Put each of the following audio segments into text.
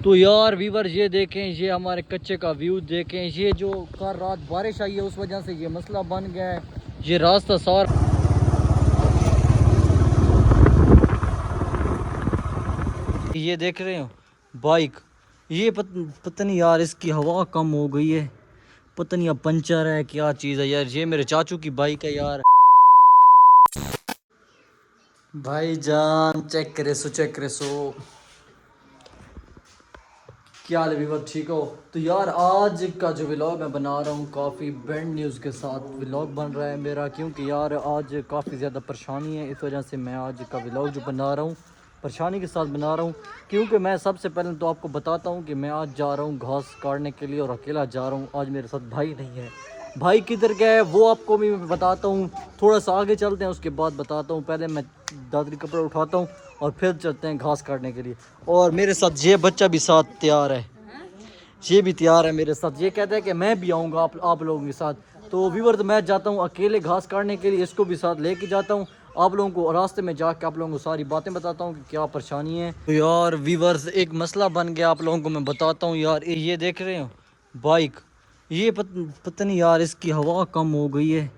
तो यार वीवर ये देखें, ये हमारे कच्चे का व्यू देखें। ये जो कल रात बारिश आई है उस वजह से ये मसला बन गया है। ये रास्ता सारा ये देख रहे हो बाइक, ये पता नहीं यार इसकी हवा कम हो गई है, पता नहीं अब पंचर है क्या चीज़ है यार। ये मेरे चाचू की बाइक है यार। भाईजान चेक करे सो क्या हाल है वीवर, ठीक हो? तो यार आज का जो व्लॉग मैं बना रहा हूँ काफ़ी बैंड न्यूज़ के साथ व्लॉग बन रहा है मेरा, क्योंकि यार आज काफ़ी ज़्यादा परेशानी है। इस वजह से मैं आज का व्लॉग जो बना रहा हूँ परेशानी के साथ बना रहा हूँ। क्योंकि मैं सबसे पहले तो आपको बताता हूँ कि मैं आज जा रहा हूँ घास काटने के लिए और अकेला जा रहा हूँ। आज मेरे साथ भाई नहीं है। भाई किधर गया है वो आपको भी मैं बताता हूँ, थोड़ा सा आगे चलते हैं उसके बाद बताता हूँ। पहले मैं दादरी कपड़े उठाता हूँ और फिर चलते हैं घास काटने के लिए। और मेरे साथ ये बच्चा भी साथ तैयार है, ये भी तैयार है मेरे साथ। ये कहता है कि मैं भी आऊँगा आप लोगों के साथ। तो व्यूअर तो मैं जाता हूँ अकेले घास काटने के लिए, इसको भी साथ लेके जाता हूँ। आप लोगों को रास्ते में जाके आप लोगों को सारी बातें बताता हूँ कि क्या परेशानी है। तो यार व्यूअर्स एक मसला बन गया, आप लोगों को मैं बताता हूँ यार। ये देख रहे हो बाइक, ये पता नहीं यार इसकी हवा कम हो गई है,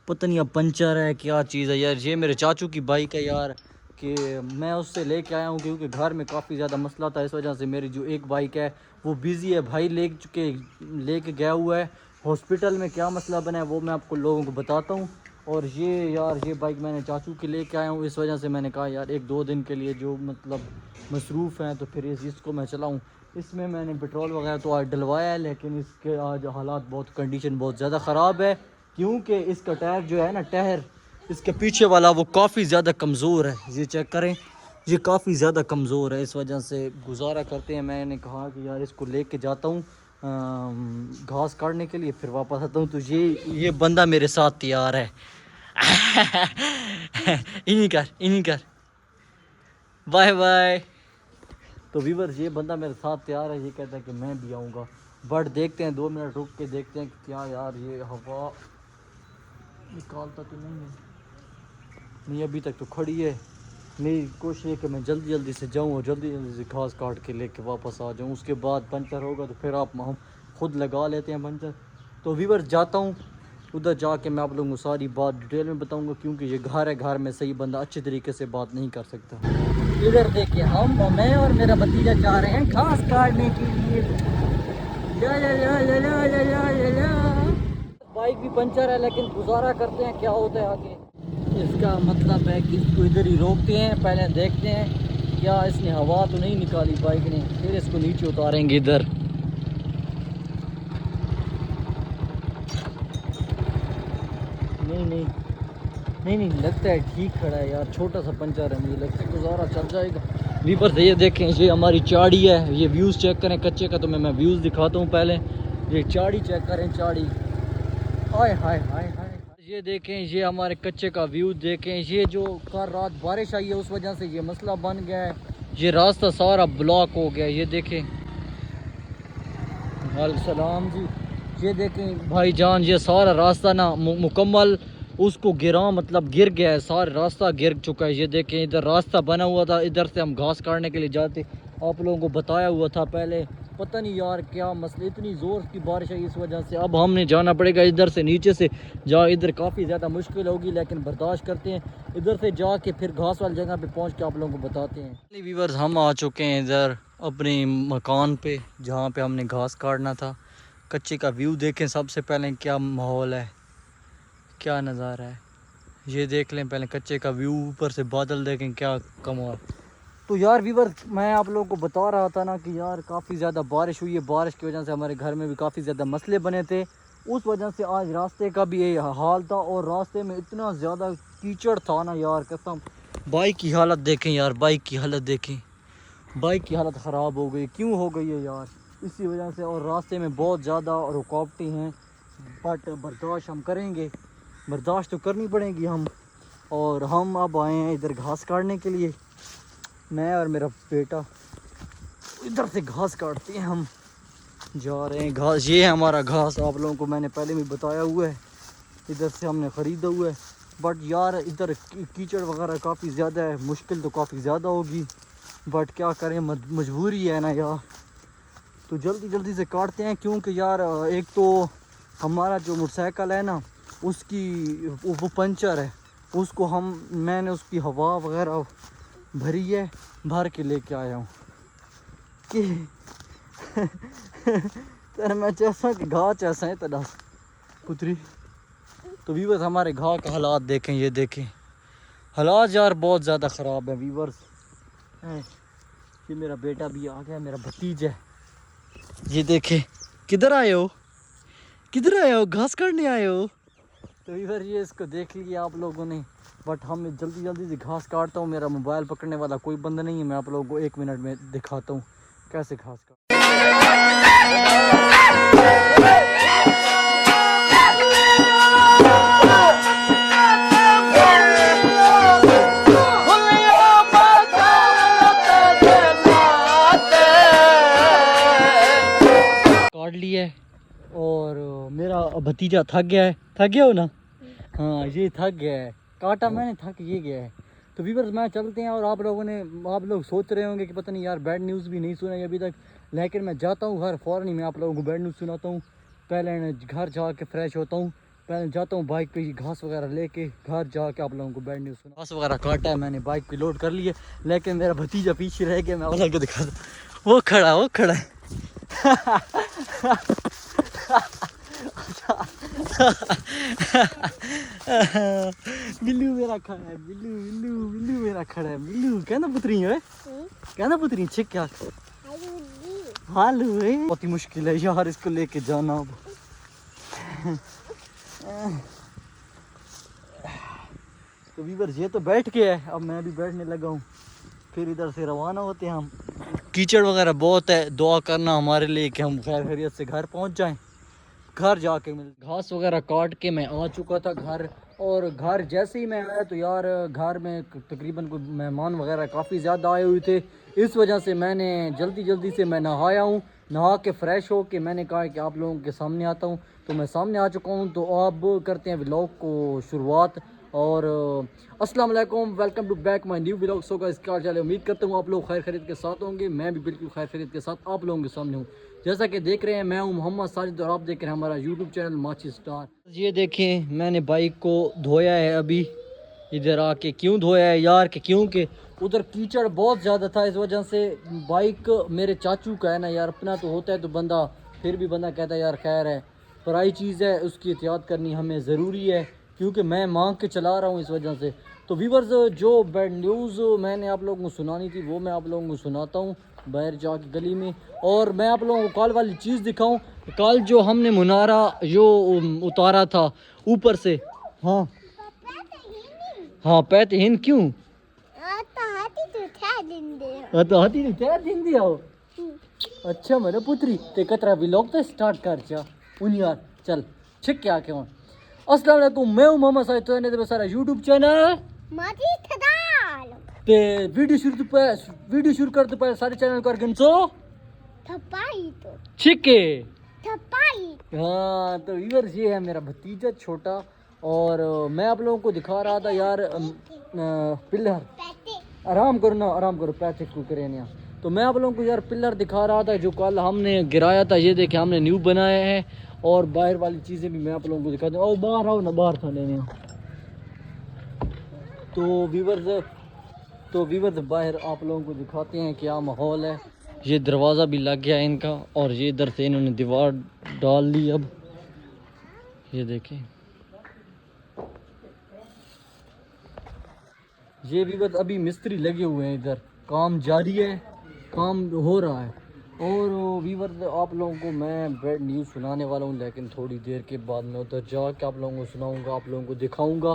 पता नहीं अब पंचर है क्या चीज़ है यार। ये मेरे चाचू की बाइक है यार, कि मैं उससे लेके आया हूँ क्योंकि घर में काफ़ी ज़्यादा मसला था। इस वजह से मेरी जो एक बाइक है वो बिज़ी है, भाई लेके गया हुआ है हॉस्पिटल में। क्या मसला बना है वो मैं आपको लोगों को बताता हूँ। और ये यार ये बाइक मैंने चाचू के लेके आया हूँ, इस वजह से मैंने कहा यार एक दो दिन के लिए जो मतलब मसरूफ़ हैं तो फिर इस चीज़ मैं चलाऊँ। इसमें मैंने पेट्रोल वगैरह तो आज डलवाया है, लेकिन इसके आज हालात बहुत कंडीशन बहुत ज़्यादा ख़राब है। क्योंकि इसका टायर जो है ना, टायर इसके पीछे वाला वो काफ़ी ज़्यादा कमज़ोर है। ये चेक करें, ये काफ़ी ज़्यादा कमज़ोर है। इस वजह से गुजारा करते हैं। मैंने कहा कि यार इसको लेके जाता हूँ घास काटने के लिए, फिर वापस आता हूँ। तो ये बंदा मेरे साथ तैयार है। इन्हीं कर बाय बाय। तो व्यूअर्स ये बंदा मेरे साथ तैयार है, ये कहता है कि मैं भी आऊँगा। बट देखते हैं 2 मिनट रुक के देखते हैं कि क्या यार ये हवा निकालता तो नहीं है। नहीं अभी तक तो खड़ी है। मेरी कोशिश है कि मैं जल्दी जल्दी से जाऊं और जल्दी जल्दी से घास काट के लेके वापस आ जाऊं। उसके बाद पंचर होगा तो फिर हम खुद लगा लेते हैं पंचर। तो व्यूअर्स जाता हूं उधर, जाके मैं आप लोगों को सारी बात डिटेल में बताऊंगा, क्योंकि ये घर है, घर में सही बंदा अच्छे तरीके से बात नहीं कर सकता। इधर देखिए मैं और मेरा भतीजा जा रहे हैं घास काटने के लिए। बाइक भी पंचर है लेकिन गुजारा करते हैं, क्या होता है आगे। इसका मतलब है कि इसको इधर ही रोकते हैं, पहले देखते हैं क्या इसने हवा तो नहीं निकाली बाइक ने, फिर इसको नीचे उतारेंगे इधर। नहीं लगता है ठीक खड़ा है यार, छोटा सा पंचर है, मुझे लगता है गुजारा चल जाएगा। वीपर से ये देखें, ये हमारी चाड़ी है, ये व्यूज़ चेक करें कच्चे का। तो मैं व्यूज़ दिखाता हूँ पहले। ये चाड़ी चेक करें, चाड़ी हाय हाय हाय हाय। ये देखें, ये हमारे कच्चे का व्यू देखें। ये जो कल रात बारिश आई है उस वजह से ये मसला बन गया है। ये रास्ता सारा ब्लॉक हो गया, ये देखें। वालेकुम सलाम जी। ये देखें भाईजान, ये सारा रास्ता ना मुकम्मल उसको मतलब गिर गया है, सारा रास्ता गिर चुका है। ये देखें इधर रास्ता बना हुआ था, इधर से हम घास काटने के लिए जाते, आप लोगों को बताया हुआ था पहले। पता नहीं यार क्या मसला, इतनी ज़ोर की बारिश है इस वजह से अब हमने जाना पड़ेगा इधर से नीचे से जा। इधर काफ़ी ज़्यादा मुश्किल होगी लेकिन बर्दाश्त करते हैं। इधर से जाके फिर घास वाली जगह पे पहुंच के आप लोगों को बताते हैं। व्यूअर्स हम आ चुके हैं इधर अपने मकान पे जहाँ पे हमने घास काटना था। कच्चे का व्यू देखें सबसे पहले, क्या माहौल है, क्या नज़ारा है, ये देख लें पहले कच्चे का व्यू। ऊपर से बादल देखें क्या कमाल। तो यार व्यूअर मैं आप लोगों को बता रहा था ना कि यार काफ़ी ज़्यादा बारिश हुई है, बारिश की वजह से हमारे घर में भी काफ़ी ज़्यादा मसले बने थे। उस वजह से आज रास्ते का भी ये हाल था, और रास्ते में इतना ज़्यादा कीचड़ था ना यार कसम। बाइक की हालत देखें यार, बाइक की हालत देखें, बाइक की हालत ख़राब हो गई। क्यों हो गई है यार, इसी वजह से। और रास्ते में बहुत ज़्यादा रुकावटें हैं, बट बर्दाश्त हम करेंगे, बर्दाश्त तो करनी पड़ेगी हम। और हम अब आए हैं इधर घास काटने के लिए, मैं और मेरा बेटा इधर से घास काटते हैं, हम जा रहे हैं घास। ये है हमारा घास, आप लोगों को मैंने पहले भी बताया हुआ है, इधर से हमने ख़रीदा हुआ है। बट यार इधर कीचड़ वगैरह काफ़ी ज़्यादा है, मुश्किल तो काफ़ी ज़्यादा होगी, बट क्या करें, मजबूरी है ना यार। तो जल्दी जल्दी से काटते हैं, क्योंकि यार एक तो हमारा जो मोटरसाइकिल है ना उसकी वो पंचर है, उसको मैंने उसकी हवा वगैरह भरी है, भर के लेके आया हूँ कि तेरे मैं जैसा कि घाव ऐसा है तेरा पुत्री। तो वीवर्स हमारे घाव का हालात देखें, ये देखें हालात यार बहुत ज़्यादा ख़राब है वीवर्स। ये मेरा बेटा भी आ गया, मेरा भतीजा है, ये देखे किधर आए हो, किधर आए हो, घास काटने आए हो। तो वीवर ये इसको देख लिया आप लोगों ने, बट हम जल्दी जल्दी से घास काटता हूँ। मेरा मोबाइल पकड़ने वाला कोई बंदा नहीं है, मैं आप लोगों को 1 मिनट में दिखाता हूँ कैसे घास काट। काट लिया है और मेरा भतीजा थक गया है, थक गया हो ना, हाँ ये थक गया है, काटा मैंने, थक ये गया है। तो वीवर्स मैं चलते हैं, और आप लोग सोच रहे होंगे कि पता नहीं यार बैड न्यूज़ भी नहीं सुना अभी तक, लेकिन मैं जाता हूँ घर फ़ौरन ही मैं आप लोगों को बैड न्यूज़ सुनाता हूँ। पहले घर जाके फ्रेश होता हूँ, पहले जाता हूँ बाइक पे घास वगैरह लेके, घर जाके आप लोगों को बैड न्यूज़ सुना। घास वगैरह काटा है मैंने, बाइक पे लोड कर लिए, लेकिन मेरा भतीजा पीछे रह गया, मैं आप लोगों को दिखा दूँ, वो खड़ा है बिल्लू मेरा खड़ा है, बिल्लू मेरा खड़ा है, बिल्लू कहना पुत्री है, कहना पुत्री छिक क्या हाल हुए। बहुत ही मुश्किल है यार इसको लेके जाना अब। तो वीवर ये तो बैठ के है, अब मैं भी बैठने लगा हूँ, फिर इधर से रवाना होते हैं हम। कीचड़ वगैरह बहुत है, दुआ करना हमारे लिए कि हम खैर खैरियत से घर पहुँच जाएं। घर जाके मिल घास वगैरह काट के मैं आ चुका था घर, और घर जैसे ही मैं आया तो यार घर में तकरीबन कोई मेहमान वगैरह काफ़ी ज़्यादा आए हुए थे, इस वजह से मैंने जल्दी से मैं नहाया हूँ, नहा के फ़्रेश हो के मैंने कहा कि आप लोगों के सामने आता हूँ। तो मैं सामने आ चुका हूँ, तो अब करते हैं व्लॉग को शुरुआत। और अस्सलाम वालेकुम, welcome to back my new vlog. So guys क्या चले, उम्मीद करता हूँ आप लोग खैर खैरियत के साथ होंगे, मैं भी बिल्कुल खैर खैरियत के साथ आप लोगों के सामने हूँ। जैसा कि देख रहे हैं मैं हूँ मोहम्मद साजिद, और आप देख रहे हैं हमारा यूट्यूब चैनल माची स्टार। ये देखें मैंने बाइक को धोया है अभी इधर आके। क्यों धोया है यार, कि क्योंकि उधर कीचड़ बहुत ज़्यादा था, इस वजह से बाइक मेरे चाचू का है ना यार, अपना तो होता है तो बंदा फिर भी बंदा कहता है यार खैर है, पराई चीज़ है उसकी एहतियात करनी हमें ज़रूरी है, क्योंकि मैं मांग के चला रहा हूँ इस वजह से। तो व्यूअर्स जो बैड न्यूज़ मैंने आप लोगों को सुनानी थी वो मैं आप लोगों को सुनाता हूँ बाहर जाके गली में। और मैं आप लोगों को कल वाली चीज़ दिखाऊं, कल जो हमने मुनारा जो उतारा था ऊपर से, हाँ हाँ पैत हिंद क्यों तो हाथी ने तैयार दिन दिया हो। अच्छा मेरे पुत्री ते कतरा व्लॉग तो स्टार्ट कर चा उन यार चल छिक क्या के अस्सलाम वालेकुम, मैं हूं मोहम्मद साहिद, तो ने सारा यूट्यूब चैनल माची थदाल ते वीडियो शुरू कर तो पहले सारे चैनल कर गिनसो थपाई तो छिके थपाई। हाँ तो व्यूअर्स ये है मेरा भतीजा छोटा, और मैं आप लोगों को दिखा रहा था यार पिलर, आराम करो ना, आराम करो पैसे क्यों करे ना। तो मैं आप लोगों को यार पिलर दिखा रहा था जो कल हमने गिराया था, ये देखे हमने न्यू बनाया है, और बाहर वाली चीज़ें भी मैं आप लोगों को दिखा दूँ। और बाहर आओ ना, बाहर था लेने। तो व्यूअर्स बाहर आप लोगों को दिखाते हैं क्या माहौल है। ये दरवाज़ा भी लग गया है इनका, और ये इधर से इन्होंने दीवार डाल ली। अब ये देखें, ये व्यूअर्स अभी मिस्त्री लगे हुए हैं, इधर काम जारी है, काम हो रहा है। और व्यूअर्स आप लोगों को मैं बैड न्यूज़ सुनाने वाला हूँ, लेकिन थोड़ी देर के बाद मैं उधर जाके आप लोगों को सुनाऊँगा, आप लोगों को दिखाऊँगा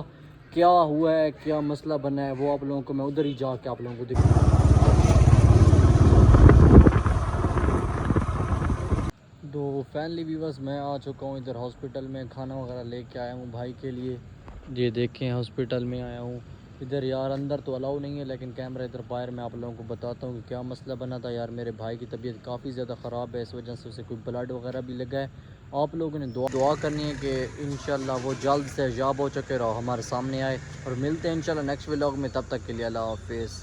क्या हुआ है, क्या मसला बना है, वो आप लोगों को मैं उधर ही जाके आप लोगों को दिखाऊँगा। तो फैमिली व्यूअर्स मैं आ चुका हूँ इधर हॉस्पिटल में, खाना वगैरह लेके आया हूँ भाई के लिए। ये देखें हॉस्पिटल में आया हूँ, इधर यार अंदर तो अलाउ नहीं है, लेकिन कैमरा इधर बाहर मैं आप लोगों को बताता हूँ कि क्या मसला बना था। यार मेरे भाई की तबीयत काफ़ी ज़्यादा ख़राब है, इस वजह से उसे कोई ब्लड वगैरह भी लगा है। आप लोगों ने दुआ करनी है कि इंशाल्लाह वो जल्द से याब हो चुके रहो, हमारे सामने आए, और मिलते हैं इंशाल्लाह नेक्स्ट व्लॉग में। तब तक के लिए अल्लाह हाफिज़।